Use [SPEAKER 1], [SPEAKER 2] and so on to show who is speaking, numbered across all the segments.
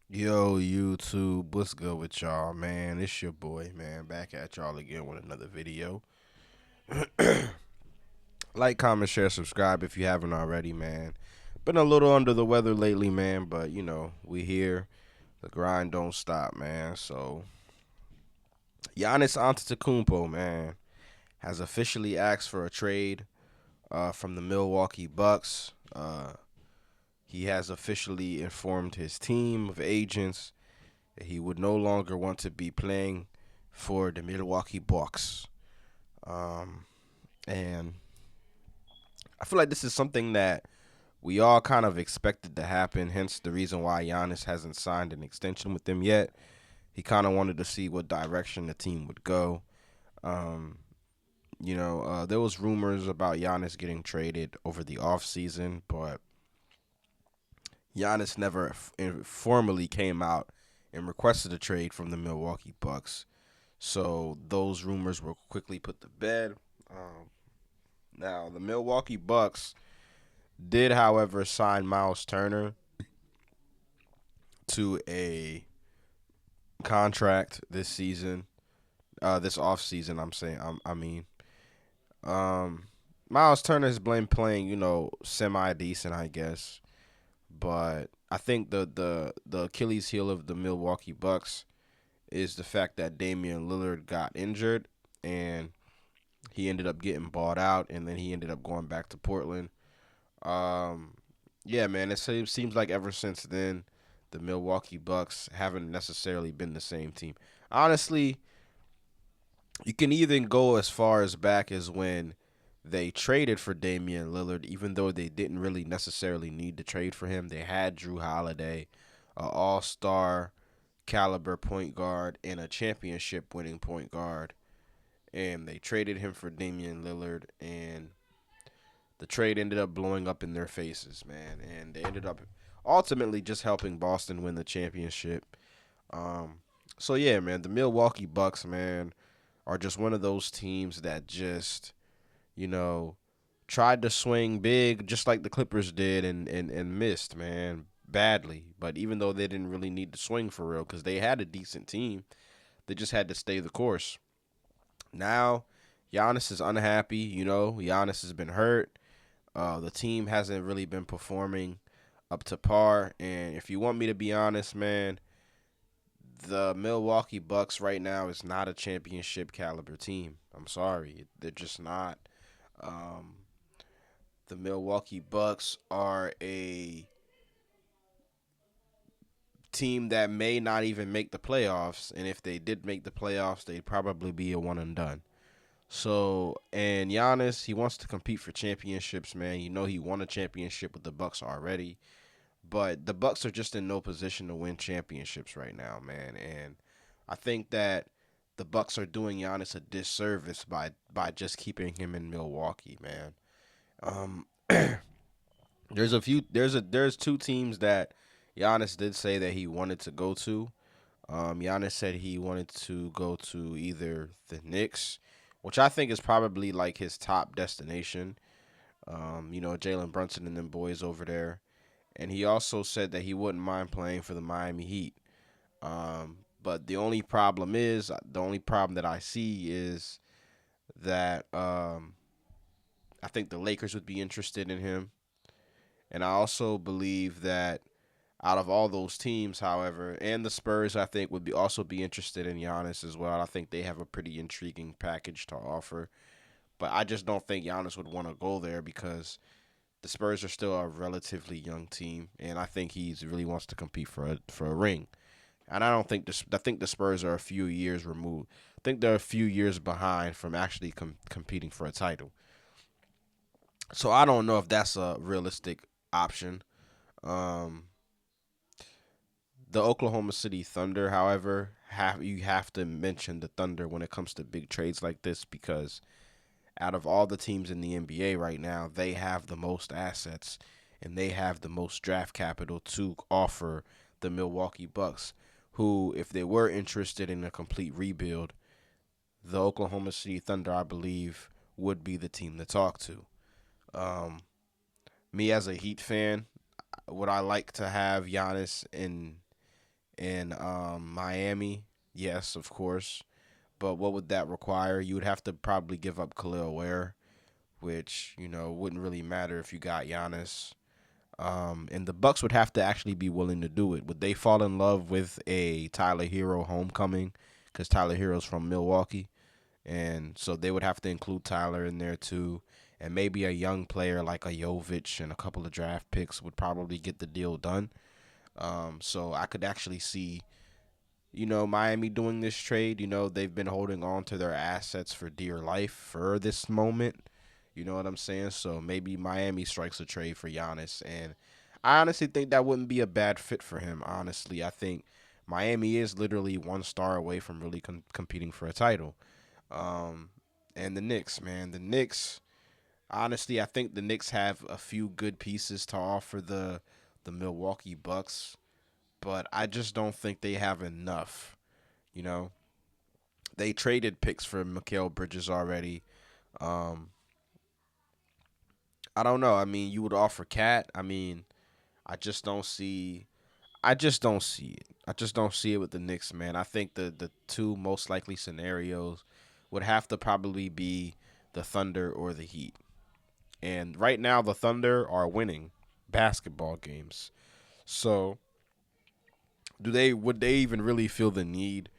[SPEAKER 1] Yo, YouTube, what's good with y'all, man? It's your boy, man, back at y'all again with another video. Like, comment, share, subscribe if you haven't already, man. Been a little under the weather lately, man, but we here. The grind don't stop, man. So, Giannis Antetokounmpo, man, has officially asked for a trade from the Milwaukee Bucks. He has officially informed his team of agents that he would no longer want to be playing for the Milwaukee Bucks. Um, and I feel like this is something that we all kind of expected to happen, hence the reason why Giannis hasn't signed an extension with them yet. He kind of wanted to see what direction the team would go. Um, there was rumors about Giannis getting traded over the offseason, but Giannis never formally came out and requested a trade from the Milwaukee Bucks. So those rumors were quickly put to bed. Um, Now, the Milwaukee Bucks did, however, sign Miles Turner to a contract this season, this off season. I'm saying, I mean, um, Miles Turner has been playing, semi decent, I guess, but I think the Achilles heel of the Milwaukee Bucks is the fact that Damian Lillard got injured and he ended up getting bought out, and then he ended up going back to Portland. Um, yeah, man, seems like ever since then, the Milwaukee Bucks haven't necessarily been the same team. Honestly, you can even go as far as back as when they traded for Damian Lillard, even though they didn't really necessarily need to trade for him. They had Drew Holiday, an all-star caliber point guard and a championship winning point guard, and they traded him for Damian Lillard, and the trade ended up blowing up in their faces, man, and they ended up ultimately just helping Boston win the championship. Um, so yeah, man, the Milwaukee Bucks, man, are just one of those teams that just, you know, tried to swing big just like the Clippers did and missed, man, badly. But even though they didn't really need to swing for real because they had a decent team, they just had to stay the course. Now, Giannis is unhappy. Giannis has been hurt. The team hasn't really been performing up to par. And if you want me to be honest, man, the Milwaukee Bucks right now is not a championship caliber team. I'm sorry. They're just not. Um, the Milwaukee Bucks are a team that may not even make the playoffs. And if they did make the playoffs, they'd probably be a one and done. So, and Giannis, he wants to compete for championships, man. He won a championship with the Bucks already. But the Bucks are just in no position to win championships right now, man. And I think that the Bucks are doing Giannis a disservice by just keeping him in Milwaukee, man. Um, there's two teams that Giannis did say that he wanted to go to. Giannis said he wanted to go to either the Knicks, which I think is probably like his top destination. Jalen Brunson and them boys over there. And he also said that he wouldn't mind playing for the Miami Heat. But the only problem that I see is that I think the Lakers would be interested in him. And I also believe that out of all those teams, however, and the Spurs, I think would be also be interested in Giannis as well. I think they have a pretty intriguing package to offer. But I just don't think Giannis would want to go there because the Spurs are still a relatively young team, and I think he really wants to compete for a ring. And I don't think I think the Spurs are a few years removed. I think they're a few years behind from actually competing for a title. So I don't know if that's a realistic option. Um, the Oklahoma City Thunder, however, you have to mention the Thunder when it comes to big trades like this because out of all the teams in the NBA right now, they have the most assets and they have the most draft capital to offer the Milwaukee Bucks, who, if they were interested in a complete rebuild, the Oklahoma City Thunder, I believe, would be the team to talk to. Um, Me as a Heat fan, would I like to have Giannis in in Miami. Yes, of course. But what would that require? You would have to probably give up Khalil Ware, which wouldn't really matter if you got Giannis. And the Bucks would have to actually be willing to do it. Would they fall in love with a Tyler Hero homecoming? Because Tyler Hero's from Milwaukee, and so they would have to include Tyler in there too. And maybe a young player like a Jovic and a couple of draft picks would probably get the deal done. So I could actually see Miami doing this trade. They've been holding on to their assets for dear life for this moment. You know what I'm saying? So maybe Miami strikes a trade for Giannis. And I honestly think that wouldn't be a bad fit for him, honestly. I think Miami is literally one star away from really competing for a title. Um, and the Knicks, man. The Knicks, honestly, I think the Knicks have a few good pieces to offer the Milwaukee Bucks, but I just don't think they have enough. You know, they traded picks for Mikal Bridges already. Um, I don't know. I mean, you would offer Cat. I mean, I just don't see. I just don't see it. I just don't see it with the Knicks, man. I think the two most likely scenarios would have to probably be the Thunder or the Heat. And right now, the Thunder are winning basketball games. So, do they would they even really feel the need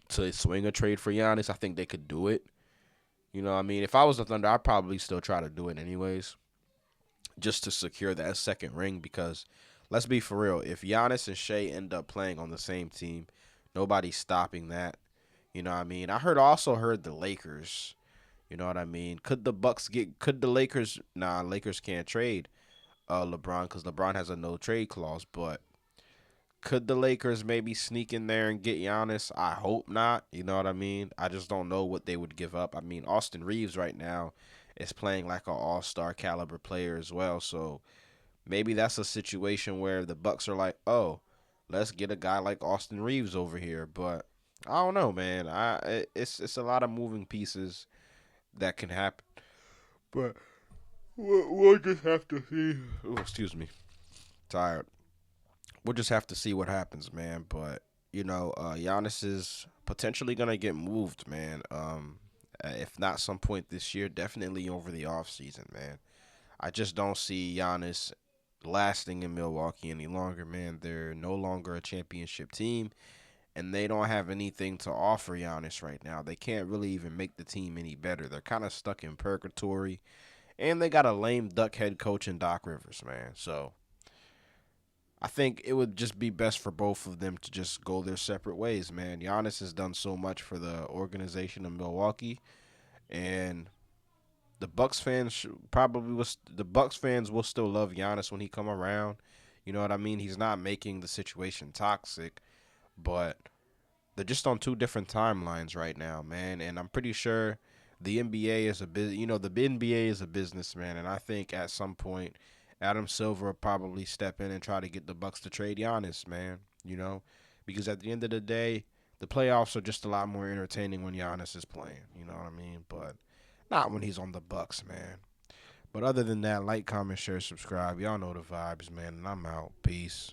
[SPEAKER 1] to swing a trade for Giannis? I think they could do it. What I mean? If I was the Thunder, I'd probably still try to do it anyways, just to secure that second ring. Because let's be for real, if Giannis and Shea end up playing on the same team, nobody's stopping that. You know what I mean? Also heard the Lakers. You know what I mean? Could the Bucks get? Could the Lakers? Nah, Lakers can't trade LeBron because LeBron has a no trade clause. But could the Lakers maybe sneak in there and get Giannis? I hope not. You know what I mean? I just don't know what they would give up. I mean, Austin Reeves right now is playing like an all-star caliber player as well. So maybe that's a situation where the Bucks are like, "Oh, let's get a guy like Austin Reeves over here." But I don't know, man. It's a lot of moving pieces that can happen. But we'll just have to see. Oh, excuse me. Tired. We'll just have to see what happens, man. But Giannis is potentially gonna get moved, man. If not some point this year, definitely over the off season, man. I just don't see Giannis lasting in Milwaukee any longer, man. They're no longer a championship team, and they don't have anything to offer Giannis right now. They can't really even make the team any better. They're kind of stuck in purgatory, and they got a lame duck head coach in Doc Rivers, man. So I think it would just be best for both of them to just go their separate ways, man. Giannis has done so much for the organization of Milwaukee, and the Bucks fans will still love Giannis when he come around. You know what I mean? He's not making the situation toxic, but they're just on two different timelines right now, man. And I'm pretty sure the NBA is a the NBA is a businessman, and I think at some point Adam Silver will probably step in and try to get the Bucks to trade Giannis, man. Because at the end of the day, the playoffs are just a lot more entertaining when Giannis is playing. You know what I mean? But not when he's on the Bucks, man. But other than that, like, comment, share, subscribe. Y'all know the vibes, man. And I'm out. Peace.